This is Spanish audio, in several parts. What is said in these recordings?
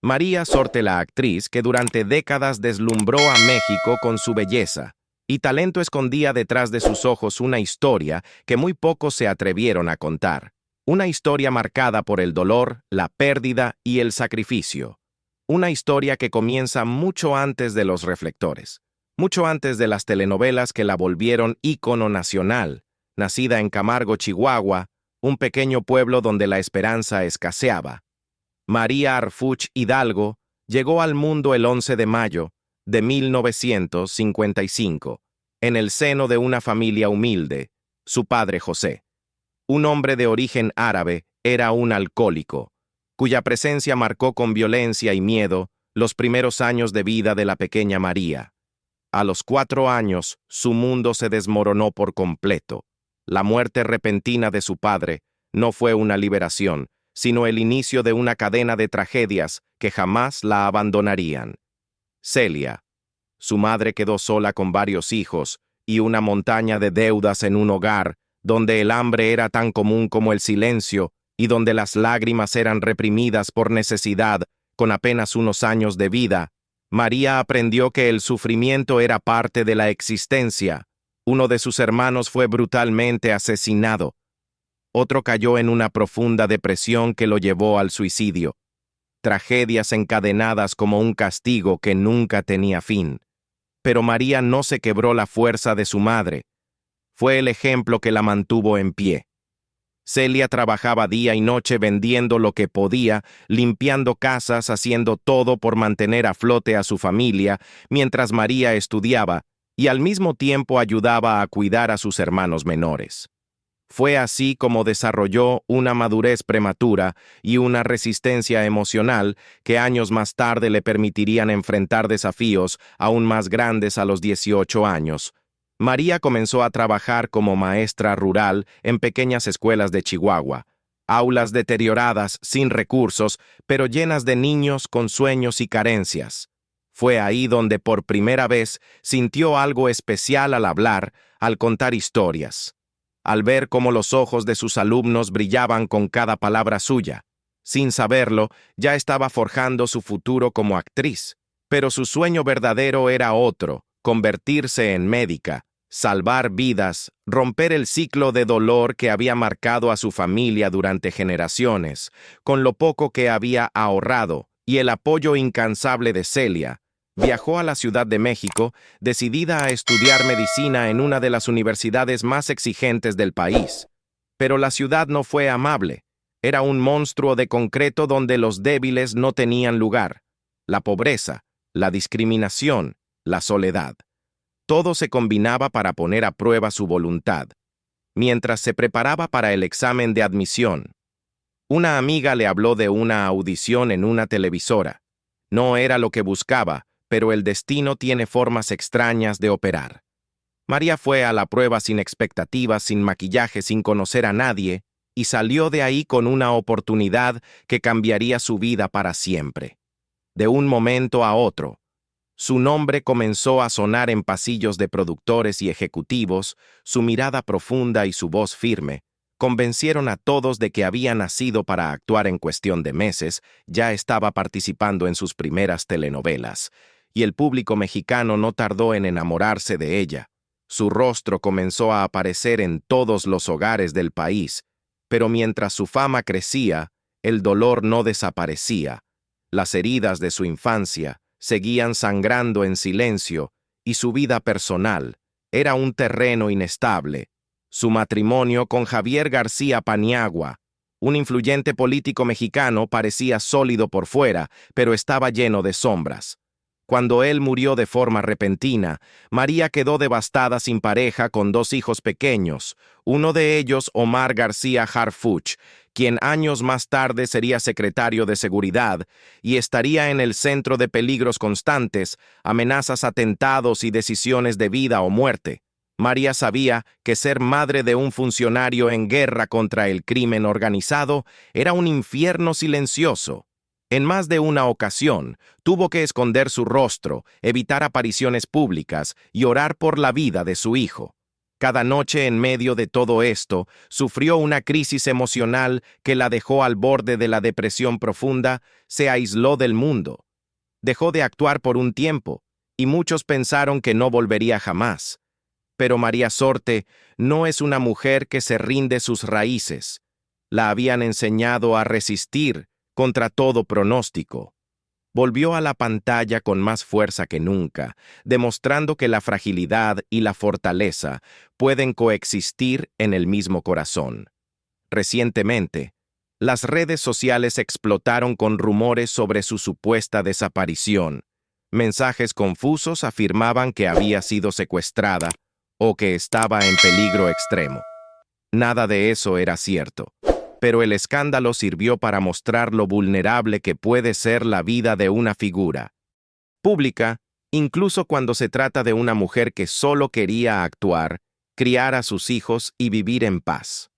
María Sorte, la actriz que durante décadas deslumbró a México con su belleza y talento, escondía detrás de sus ojos una historia que muy pocos se atrevieron a contar. Una historia marcada por el dolor, la pérdida y el sacrificio. Una historia que comienza mucho antes de los reflectores, mucho antes de las telenovelas que la volvieron ícono nacional. Nacida en Camargo, Chihuahua, un pequeño pueblo donde la esperanza escaseaba, María Arfuch Hidalgo llegó al mundo el 11 de mayo de 1955, en el seno de una familia humilde. Su padre José, un hombre de origen árabe, era un alcohólico, cuya presencia marcó con violencia y miedo los primeros años de vida de la pequeña María. A los 4 años, su mundo se desmoronó por completo. La muerte repentina de su padre no fue una liberación, sino el inicio de una cadena de tragedias que jamás la abandonarían. Celia. Su madre quedó sola con varios hijos y una montaña de deudas en un hogar donde el hambre era tan común como el silencio y donde las lágrimas eran reprimidas por necesidad. Con apenas unos años de vida, María aprendió que el sufrimiento era parte de la existencia. Uno de sus hermanos fue brutalmente asesinado. Otro cayó en una profunda depresión que lo llevó al suicidio. Tragedias encadenadas como un castigo que nunca tenía fin. Pero María no se quebró la fuerza de su madre. Fue el ejemplo que la mantuvo en pie. Celia trabajaba día y noche vendiendo lo que podía, limpiando casas, haciendo todo por mantener a flote a su familia, mientras María estudiaba y al mismo tiempo ayudaba a cuidar a sus hermanos menores. Fue así como desarrolló una madurez prematura y una resistencia emocional que años más tarde le permitirían enfrentar desafíos aún más grandes a los 18 años. María comenzó a trabajar como maestra rural en pequeñas escuelas de Chihuahua, aulas deterioradas, sin recursos, pero llenas de niños con sueños y carencias. Fue ahí donde por primera vez sintió algo especial al hablar, al contar historias, al ver cómo los ojos de sus alumnos brillaban con cada palabra suya. Sin saberlo, ya estaba forjando su futuro como actriz, pero su sueño verdadero era otro: convertirse en médica, salvar vidas, romper el ciclo de dolor que había marcado a su familia durante generaciones. Con lo poco que había ahorrado y el apoyo incansable de Celia, viajó a la Ciudad de México, decidida a estudiar medicina en una de las universidades más exigentes del país. Pero la ciudad no fue amable. Era un monstruo de concreto donde los débiles no tenían lugar. La pobreza, la discriminación, la soledad. Todo se combinaba para poner a prueba su voluntad. Mientras se preparaba para el examen de admisión, una amiga le habló de una audición en una televisora. No era lo que buscaba, pero el destino tiene formas extrañas de operar. María fue a la prueba sin expectativas, sin maquillaje, sin conocer a nadie, y salió de ahí con una oportunidad que cambiaría su vida para siempre. De un momento a otro, su nombre comenzó a sonar en pasillos de productores y ejecutivos. Su mirada profunda y su voz firme convencieron a todos de que había nacido para actuar. En cuestión de meses, ya estaba participando en sus primeras telenovelas, y el público mexicano no tardó en enamorarse de ella. Su rostro comenzó a aparecer en todos los hogares del país, pero mientras su fama crecía, el dolor no desaparecía. Las heridas de su infancia seguían sangrando en silencio, y su vida personal era un terreno inestable. Su matrimonio con Javier García Paniagua, un influyente político mexicano, parecía sólido por fuera, pero estaba lleno de sombras. Cuando él murió de forma repentina, María quedó devastada, sin pareja, con 2 hijos pequeños, uno de ellos Omar García Harfuch, quien años más tarde sería secretario de Seguridad y estaría en el centro de peligros constantes, amenazas, atentados y decisiones de vida o muerte. María sabía que ser madre de un funcionario en guerra contra el crimen organizado era un infierno silencioso. En más de una ocasión, tuvo que esconder su rostro, evitar apariciones públicas y orar por la vida de su hijo. Cada noche en medio de todo esto, sufrió una crisis emocional que la dejó al borde de la depresión profunda, se aisló del mundo. Dejó de actuar por un tiempo, y muchos pensaron que no volvería jamás. Pero María Sorte no es una mujer que se rinde sus raíces. La habían enseñado a resistir contra todo pronóstico. Volvió a la pantalla con más fuerza que nunca, demostrando que la fragilidad y la fortaleza pueden coexistir en el mismo corazón. Recientemente, las redes sociales explotaron con rumores sobre su supuesta desaparición. Mensajes confusos afirmaban que había sido secuestrada o que estaba en peligro extremo. Nada de eso era cierto, pero el escándalo sirvió para mostrar lo vulnerable que puede ser la vida de una figura pública, incluso cuando se trata de una mujer que solo quería actuar, criar a sus hijos y vivir en paz.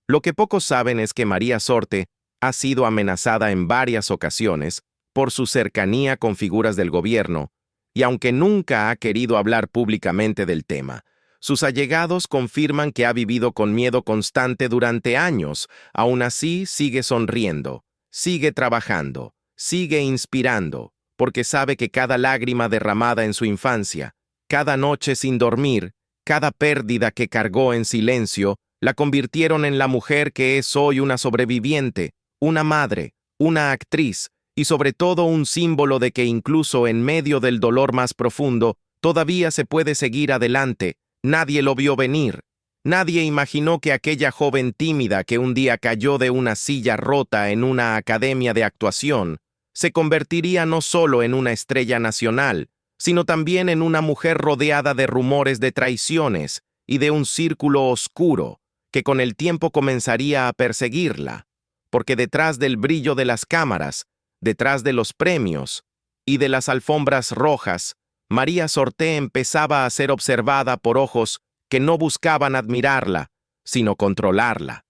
Lo que pocos saben es que María Sorte ha sido amenazada en varias ocasiones por su cercanía con figuras del gobierno, y aunque nunca ha querido hablar públicamente del tema, sus allegados confirman que ha vivido con miedo constante durante años. Aún así, sigue sonriendo, sigue trabajando, sigue inspirando, porque sabe que cada lágrima derramada en su infancia, cada noche sin dormir, cada pérdida que cargó en silencio, la convirtieron en la mujer que es hoy, una sobreviviente, una madre, una actriz y sobre todo un símbolo de que incluso en medio del dolor más profundo, todavía se puede seguir adelante. Nadie lo vio venir. Nadie imaginó que aquella joven tímida que un día cayó de una silla rota en una academia de actuación, se convertiría no solo en una estrella nacional, sino también en una mujer rodeada de rumores de traiciones y de un círculo oscuro que con el tiempo comenzaría a perseguirla, porque detrás del brillo de las cámaras, detrás de los premios y de las alfombras rojas, María Sorte empezaba a ser observada por ojos que no buscaban admirarla, sino controlarla.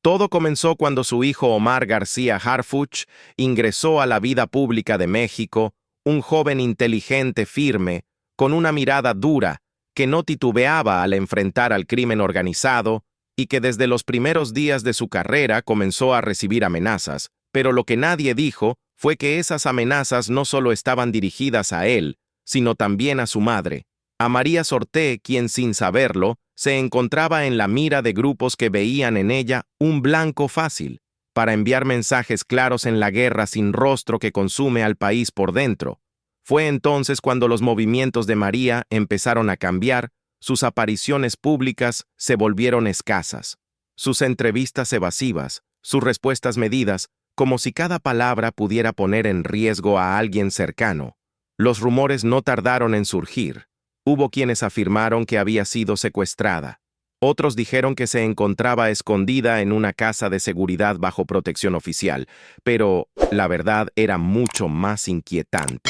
Todo comenzó cuando su hijo Omar García Harfuch ingresó a la vida pública de México, un joven inteligente, firme, con una mirada dura, que no titubeaba al enfrentar al crimen organizado y que desde los primeros días de su carrera comenzó a recibir amenazas, pero lo que nadie dijo fue que esas amenazas no solo estaban dirigidas a él, sino también a su madre, a María Sorte, quien sin saberlo, se encontraba en la mira de grupos que veían en ella un blanco fácil para enviar mensajes claros en la guerra sin rostro que consume al país por dentro. Fue entonces cuando los movimientos de María empezaron a cambiar, sus apariciones públicas se volvieron escasas, sus entrevistas evasivas, sus respuestas medidas, como si cada palabra pudiera poner en riesgo a alguien cercano. Los rumores no tardaron en surgir. Hubo quienes afirmaron que había sido secuestrada. Otros dijeron que se encontraba escondida en una casa de seguridad bajo protección oficial, pero la verdad era mucho más inquietante.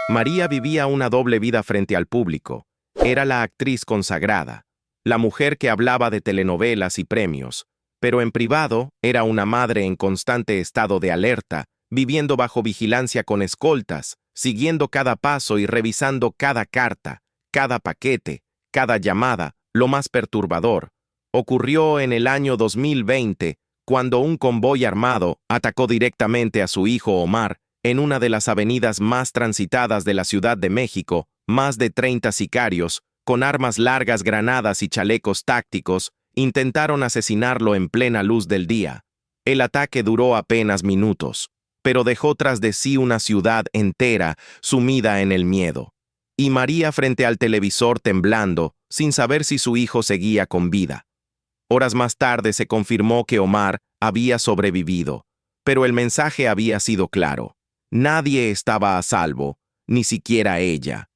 María vivía una doble vida frente al público. Era la actriz consagrada, la mujer que hablaba de telenovelas y premios, pero en privado era una madre en constante estado de alerta, viviendo bajo vigilancia con escoltas, siguiendo cada paso y revisando cada carta, cada paquete, cada llamada. Lo más perturbador ocurrió en el año 2020, cuando un convoy armado atacó directamente a su hijo Omar en una de las avenidas más transitadas de la Ciudad de México. Más de 30 sicarios, con armas largas, granadas y chalecos tácticos, intentaron asesinarlo en plena luz del día. El ataque duró apenas minutos, pero dejó tras de sí una ciudad entera sumida en el miedo. Y María frente al televisor temblando, sin saber si su hijo seguía con vida. Horas más tarde se confirmó que Omar había sobrevivido, pero el mensaje había sido claro. Nadie estaba a salvo, ni siquiera ella.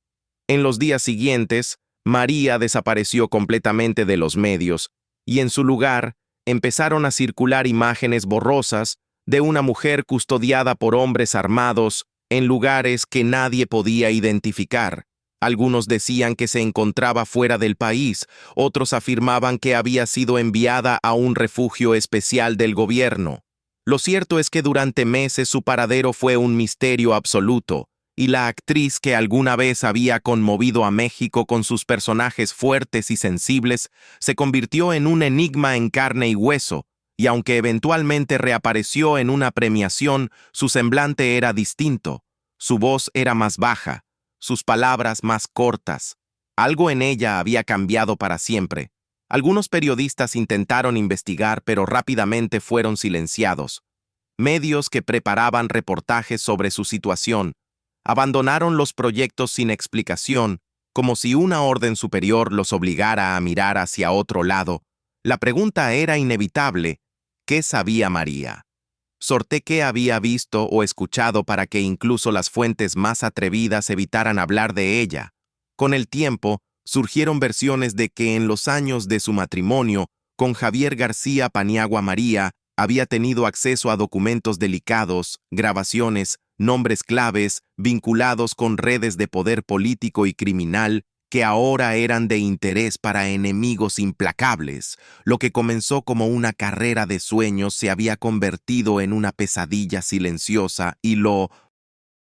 En los días siguientes, María desapareció completamente de los medios, y en su lugar empezaron a circular imágenes borrosas de una mujer custodiada por hombres armados en lugares que nadie podía identificar. Algunos decían que se encontraba fuera del país, otros afirmaban que había sido enviada a un refugio especial del gobierno. Lo cierto es que durante meses su paradero fue un misterio absoluto, y la actriz que alguna vez había conmovido a México con sus personajes fuertes y sensibles, se convirtió en un enigma en carne y hueso, y aunque eventualmente reapareció en una premiación, su semblante era distinto, su voz era más baja, sus palabras más cortas. Algo en ella había cambiado para siempre. Algunos periodistas intentaron investigar, pero rápidamente fueron silenciados. Medios que preparaban reportajes sobre su situación abandonaron los proyectos sin explicación, como si una orden superior los obligara a mirar hacia otro lado. La pregunta era inevitable: ¿qué sabía María? Sorté qué había visto o escuchado para que incluso las fuentes más atrevidas evitaran hablar de ella. Con el tiempo, surgieron versiones de que en los años de su matrimonio con Javier García Paniagua María había tenido acceso a documentos delicados, grabaciones, nombres claves vinculados con redes de poder político y criminal que ahora eran de interés para enemigos implacables. Lo que comenzó como una carrera de sueños se había convertido en una pesadilla silenciosa, y lo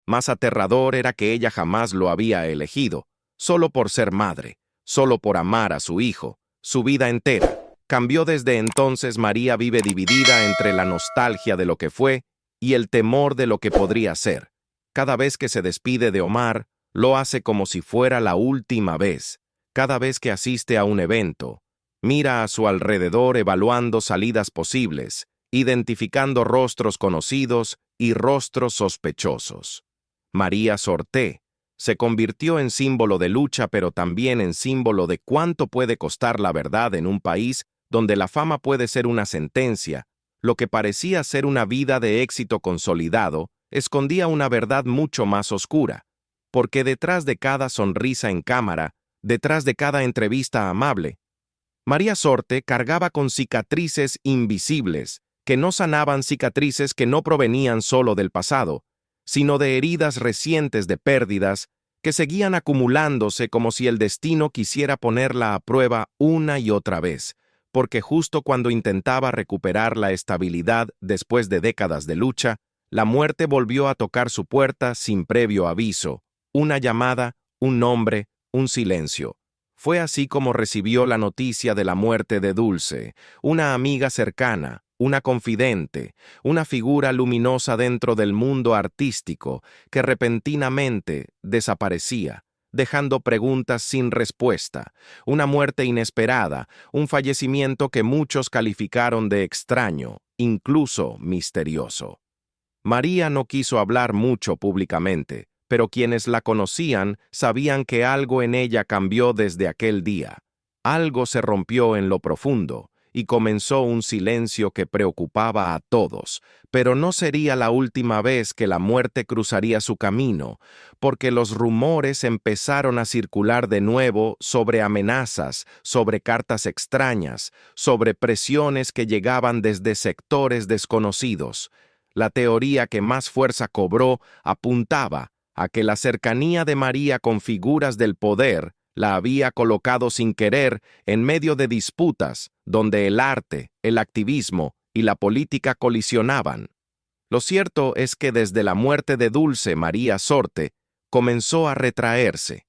más aterrador era que ella jamás lo había elegido, solo por ser madre, solo por amar a su hijo. Su vida entera cambió desde entonces. María vive dividida entre la nostalgia de lo que fue y el temor de lo que podría ser. Cada vez que se despide de Omar, lo hace como si fuera la última vez. Cada vez que asiste a un evento, mira a su alrededor evaluando salidas posibles, identificando rostros conocidos y rostros sospechosos. María Sorté se convirtió en símbolo de lucha, pero también en símbolo de cuánto puede costar la verdad en un país donde la fama puede ser una sentencia. Lo que parecía ser una vida de éxito consolidado escondía una verdad mucho más oscura, porque detrás de cada sonrisa en cámara, detrás de cada entrevista amable, María Sorté cargaba con cicatrices invisibles, que no sanaban, cicatrices que no provenían solo del pasado, sino de heridas recientes de pérdidas que seguían acumulándose, como si el destino quisiera ponerla a prueba una y otra vez, porque justo cuando intentaba recuperar la estabilidad después de décadas de lucha, la muerte volvió a tocar su puerta sin previo aviso. Una llamada, un nombre, un silencio. Fue así como recibió la noticia de la muerte de Dulce, una amiga cercana, una confidente, una figura luminosa dentro del mundo artístico que repentinamente desaparecía, dejando preguntas sin respuesta, una muerte inesperada, un fallecimiento que muchos calificaron de extraño, incluso misterioso. María no quiso hablar mucho públicamente, pero quienes la conocían sabían que algo en ella cambió desde aquel día. Algo se rompió en lo profundo, y comenzó un silencio que preocupaba a todos, pero no sería la última vez que la muerte cruzaría su camino, porque los rumores empezaron a circular de nuevo sobre amenazas, sobre cartas extrañas, sobre presiones que llegaban desde sectores desconocidos. La teoría que más fuerza cobró apuntaba a que la cercanía de María con figuras del poder la había colocado sin querer en medio de disputas donde el arte, el activismo y la política colisionaban. Lo cierto es que desde la muerte de Dulce, María Sorté comenzó a retraerse,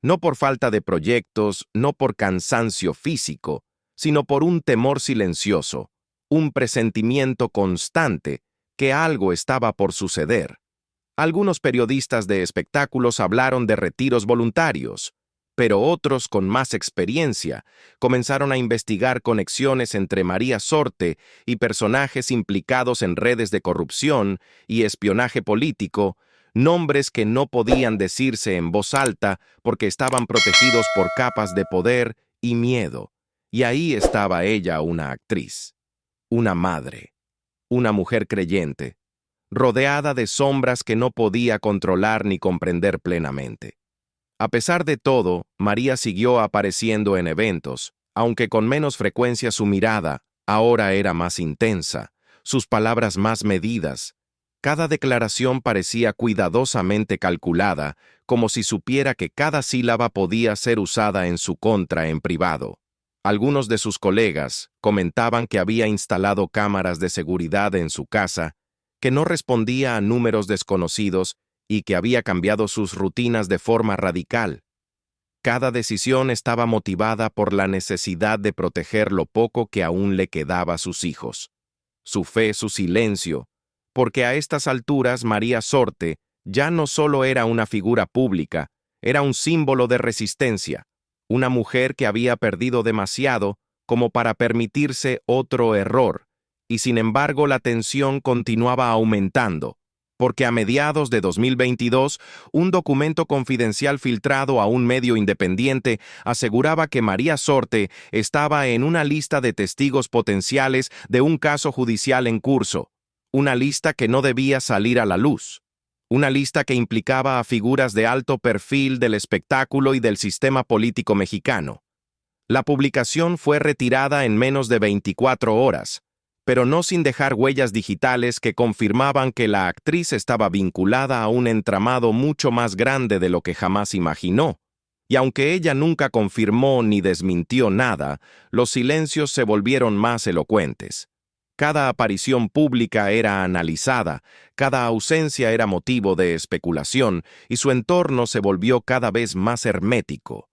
no por falta de proyectos, no por cansancio físico, sino por un temor silencioso, un presentimiento constante que algo estaba por suceder. Algunos periodistas de espectáculos hablaron de retiros voluntarios, pero otros con más experiencia comenzaron a investigar conexiones entre María Sorté y personajes implicados en redes de corrupción y espionaje político, nombres que no podían decirse en voz alta porque estaban protegidos por capas de poder y miedo. Y ahí estaba ella, una actriz, una madre, una mujer creyente, rodeada de sombras que no podía controlar ni comprender plenamente. A pesar de todo, María siguió apareciendo en eventos, aunque con menos frecuencia. Su mirada ahora era más intensa, sus palabras más medidas. Cada declaración parecía cuidadosamente calculada, como si supiera que cada sílaba podía ser usada en su contra en privado. Algunos de sus colegas comentaban que había instalado cámaras de seguridad en su casa, que no respondía a números desconocidos y que había cambiado sus rutinas de forma radical. Cada decisión estaba motivada por la necesidad de proteger lo poco que aún le quedaba a sus hijos. Su fe, su silencio, porque a estas alturas María Sorte ya no solo era una figura pública, era un símbolo de resistencia, una mujer que había perdido demasiado como para permitirse otro error, y sin embargo la tensión continuaba aumentando, porque a mediados de 2022, un documento confidencial filtrado a un medio independiente aseguraba que María Sorte estaba en una lista de testigos potenciales de un caso judicial en curso, una lista que no debía salir a la luz, una lista que implicaba a figuras de alto perfil del espectáculo y del sistema político mexicano. La publicación fue retirada en menos de 24 horas, pero no sin dejar huellas digitales que confirmaban que la actriz estaba vinculada a un entramado mucho más grande de lo que jamás imaginó. Y aunque ella nunca confirmó ni desmintió nada, los silencios se volvieron más elocuentes. Cada aparición pública era analizada, cada ausencia era motivo de especulación, y su entorno se volvió cada vez más hermético.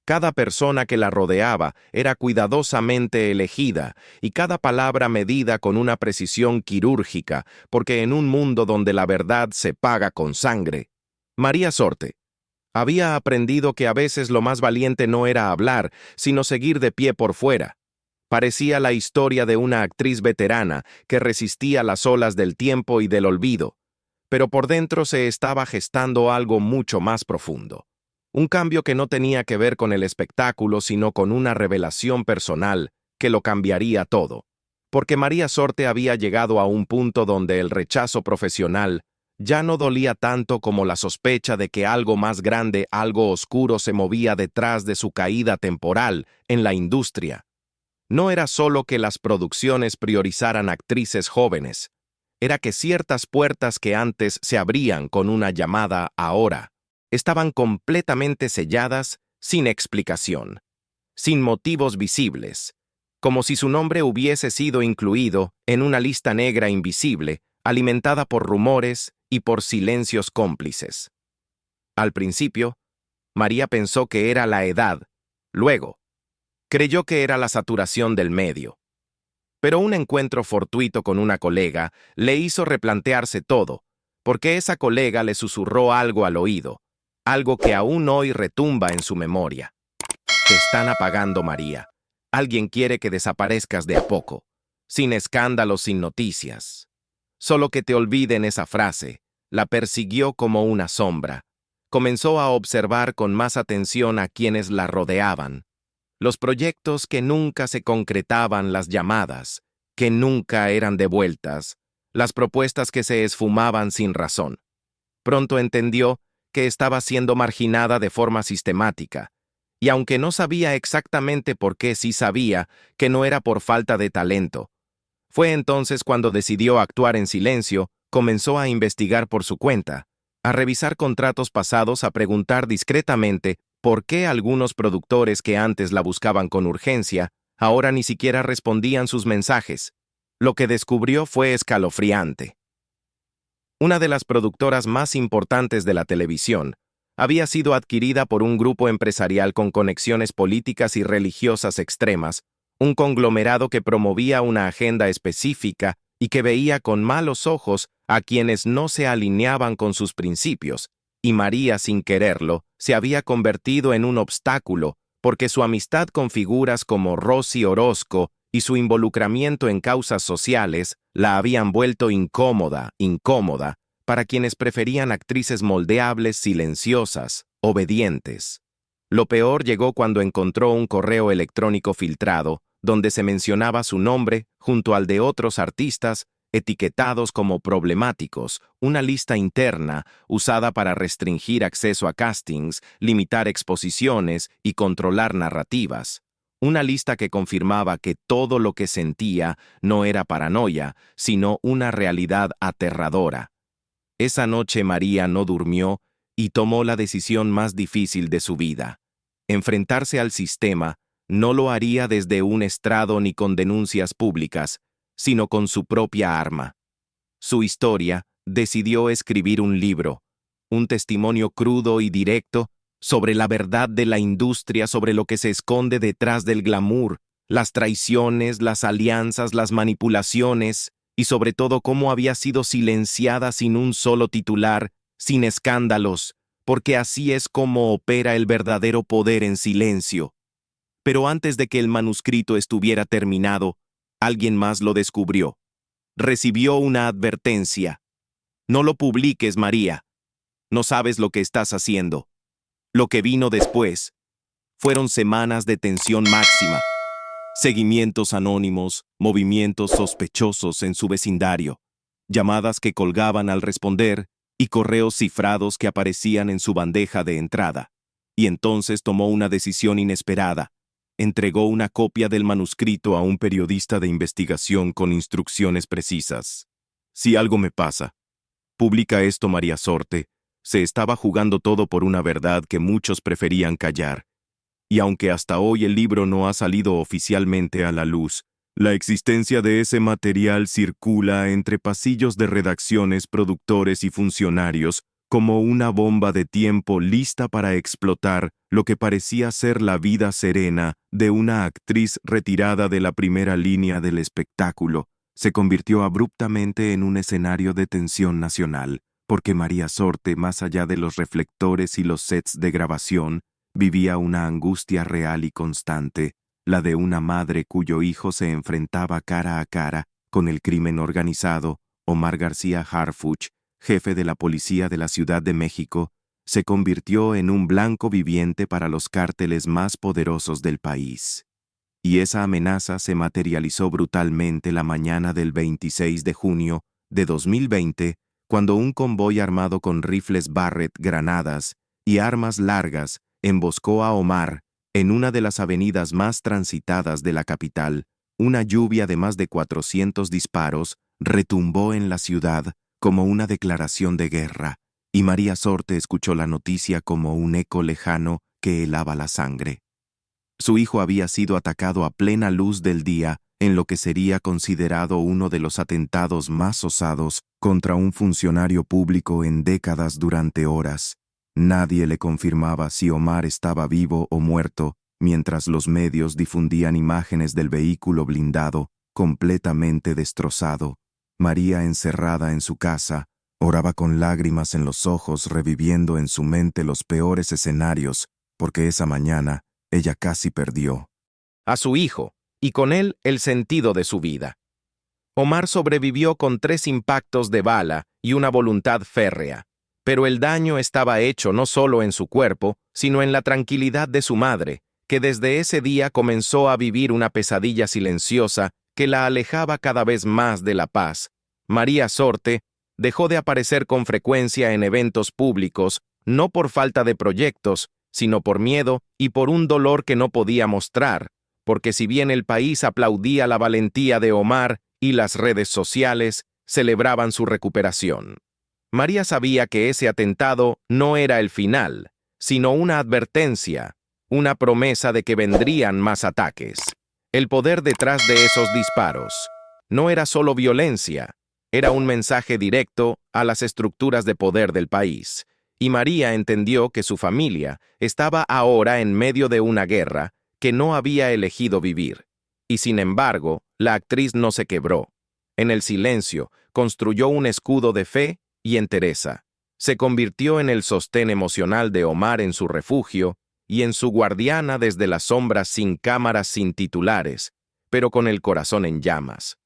Cada persona que la rodeaba era cuidadosamente elegida y cada palabra medida con una precisión quirúrgica, porque en un mundo donde la verdad se paga con sangre, María Sorte había aprendido que a veces lo más valiente no era hablar, sino seguir de pie por fuera. Parecía la historia de una actriz veterana que resistía las olas del tiempo y del olvido, pero por dentro se estaba gestando algo mucho más profundo. Un cambio que no tenía que ver con el espectáculo, sino con una revelación personal que lo cambiaría todo. Porque María Sorte había llegado a un punto donde el rechazo profesional ya no dolía tanto como la sospecha de que algo más grande, algo oscuro se movía detrás de su caída temporal en la industria. No era solo que las producciones priorizaran actrices jóvenes, era que ciertas puertas que antes se abrían con una llamada ahora, estaban completamente selladas sin explicación, sin motivos visibles, como si su nombre hubiese sido incluido en una lista negra invisible, alimentada por rumores y por silencios cómplices. Al principio, María pensó que era la edad, luego, creyó que era la saturación del medio. Pero un encuentro fortuito con una colega le hizo replantearse todo, porque esa colega le susurró algo al oído, algo que aún hoy retumba en su memoria. Te están apagando, María. Alguien quiere que desaparezcas de a poco, sin escándalos, sin noticias. Solo que te olviden esa frase. La persiguió como una sombra. Comenzó a observar con más atención a quienes la rodeaban. Los proyectos que nunca se concretaban, las llamadas, que nunca eran devueltas, las propuestas que se esfumaban sin razón. Pronto entendió que estaba siendo marginada de forma sistemática, y aunque no sabía exactamente por qué, sí sabía que no era por falta de talento. Fue entonces cuando decidió actuar en silencio, comenzó a investigar por su cuenta, a revisar contratos pasados, a preguntar discretamente por qué algunos productores que antes la buscaban con urgencia, ahora ni siquiera respondían sus mensajes. Lo que descubrió fue escalofriante. Una de las productoras más importantes de la televisión había sido adquirida por un grupo empresarial con conexiones políticas y religiosas extremas, un conglomerado que promovía una agenda específica y que veía con malos ojos a quienes no se alineaban con sus principios, y María, sin quererlo, se había convertido en un obstáculo, porque su amistad con figuras como Rosy Orozco y su involucramiento en causas sociales la habían vuelto incómoda, para quienes preferían actrices moldeables, silenciosas, obedientes. Lo peor llegó cuando encontró un correo electrónico filtrado, donde se mencionaba su nombre junto al de otros artistas etiquetados como problemáticos, una lista interna usada para restringir acceso a castings, limitar exposiciones y controlar narrativas. Una lista que confirmaba que todo lo que sentía no era paranoia, sino una realidad aterradora. Esa noche María no durmió y tomó la decisión más difícil de su vida. Enfrentarse al sistema no lo haría desde un estrado ni con denuncias públicas, sino con su propia arma. Su historia, decidió escribir un libro, un testimonio crudo y directo sobre la verdad de la industria, sobre lo que se esconde detrás del glamour, las traiciones, las alianzas, las manipulaciones, y sobre todo cómo había sido silenciada sin un solo titular, sin escándalos, porque así es como opera el verdadero poder en silencio. Pero antes de que el manuscrito estuviera terminado, alguien más lo descubrió. Recibió una advertencia. No lo publiques, María. No sabes lo que estás haciendo. Lo que vino después fueron semanas de tensión máxima, seguimientos anónimos, movimientos sospechosos en su vecindario, llamadas que colgaban al responder y correos cifrados que aparecían en su bandeja de entrada. Y entonces tomó una decisión inesperada. Entregó una copia del manuscrito a un periodista de investigación con instrucciones precisas. Si algo me pasa, publica esto, María Sorte. Se estaba jugando todo por una verdad que muchos preferían callar. Y aunque hasta hoy el libro no ha salido oficialmente a la luz, la existencia de ese material circula entre pasillos de redacciones, productores y funcionarios como una bomba de tiempo lista para explotar lo que parecía ser la vida serena de una actriz retirada de la primera línea del espectáculo. Se convirtió abruptamente en un escenario de tensión nacional, porque María Sorte, más allá de los reflectores y los sets de grabación, vivía una angustia real y constante, la de una madre cuyo hijo se enfrentaba cara a cara con el crimen organizado. Omar García Harfuch, jefe de la policía de la Ciudad de México, se convirtió en un blanco viviente para los cárteles más poderosos del país. Y esa amenaza se materializó brutalmente la mañana del 26 de junio de 2020, cuando un convoy armado con rifles Barrett, granadas y armas largas emboscó a Omar en una de las avenidas más transitadas de la capital. Una lluvia de más de 400 disparos retumbó en la ciudad como una declaración de guerra, y María Sorte escuchó la noticia como un eco lejano que helaba la sangre. Su hijo había sido atacado a plena luz del día en lo que sería considerado uno de los atentados más osados contra un funcionario público en décadas. Durante horas, nadie le confirmaba si Omar estaba vivo o muerto, mientras los medios difundían imágenes del vehículo blindado, completamente destrozado. María, encerrada en su casa, oraba con lágrimas en los ojos, reviviendo en su mente los peores escenarios, porque esa mañana ella casi perdió a su hijo, y con él el sentido de su vida. Omar sobrevivió con 3 impactos de bala y una voluntad férrea, pero el daño estaba hecho no solo en su cuerpo, sino en la tranquilidad de su madre, que desde ese día comenzó a vivir una pesadilla silenciosa que la alejaba cada vez más de la paz. María Sorte dejó de aparecer con frecuencia en eventos públicos, no por falta de proyectos, sino por miedo y por un dolor que no podía mostrar, porque si bien el país aplaudía la valentía de Omar y las redes sociales celebraban su recuperación, María sabía que ese atentado no era el final, sino una advertencia, una promesa de que vendrían más ataques. El poder detrás de esos disparos no era solo violencia, era un mensaje directo a las estructuras de poder del país, y María entendió que su familia estaba ahora en medio de una guerra que no había elegido vivir. Y sin embargo, la actriz no se quebró. En el silencio, construyó un escudo de fe y entereza. Se convirtió en el sostén emocional de Omar en su refugio y en su guardiana desde las sombras, sin cámaras, sin titulares, pero con el corazón en llamas.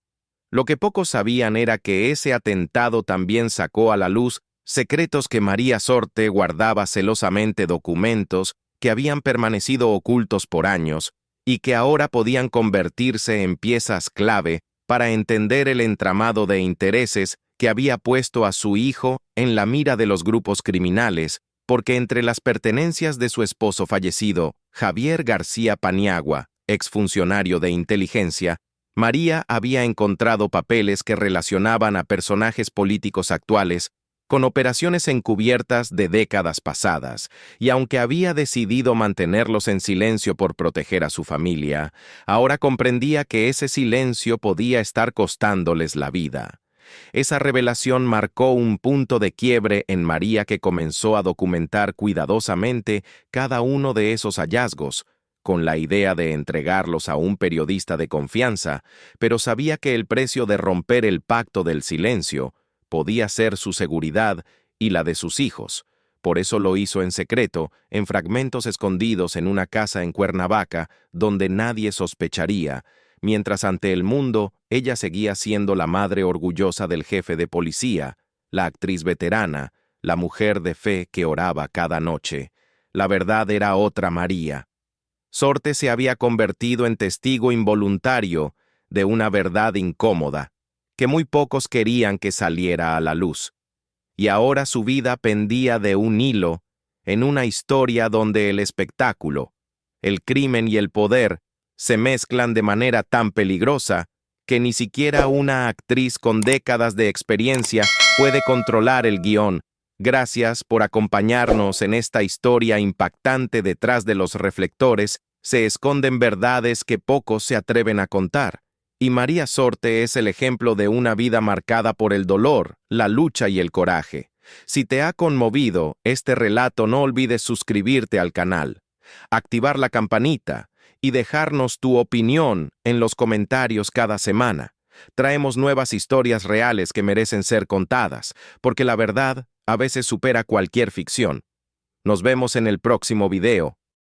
Lo que pocos sabían era que ese atentado también sacó a la luz secretos que María Sorte guardaba celosamente, documentos que habían permanecido ocultos por años y que ahora podían convertirse en piezas clave para entender el entramado de intereses que había puesto a su hijo en la mira de los grupos criminales, porque entre las pertenencias de su esposo fallecido, Javier García Paniagua, exfuncionario de inteligencia, María había encontrado papeles que relacionaban a personajes políticos actuales con operaciones encubiertas de décadas pasadas, y aunque había decidido mantenerlos en silencio por proteger a su familia, ahora comprendía que ese silencio podía estar costándoles la vida. Esa revelación marcó un punto de quiebre en María, que comenzó a documentar cuidadosamente cada uno de esos hallazgos, con la idea de entregarlos a un periodista de confianza, pero sabía que el precio de romper el pacto del silencio podía ser su seguridad y la de sus hijos. Por eso lo hizo en secreto, en fragmentos escondidos en una casa en Cuernavaca, donde nadie sospecharía, mientras ante el mundo ella seguía siendo la madre orgullosa del jefe de policía, la actriz veterana, la mujer de fe que oraba cada noche. La verdad era otra María. Sorte se había convertido en testigo involuntario de una verdad incómoda, que muy pocos querían que saliera a la luz. Y ahora su vida pendía de un hilo en una historia donde el espectáculo, el crimen y el poder se mezclan de manera tan peligrosa que ni siquiera una actriz con décadas de experiencia puede controlar el guión. Gracias por acompañarnos en esta historia impactante. Detrás de los reflectores se esconden verdades que pocos se atreven a contar. Y María Sorte es el ejemplo de una vida marcada por el dolor, la lucha y el coraje. Si te ha conmovido este relato, no olvides suscribirte al canal, activar la campanita y dejarnos tu opinión en los comentarios cada semana. Traemos nuevas historias reales que merecen ser contadas, porque la verdad a veces supera cualquier ficción. Nos vemos en el próximo video.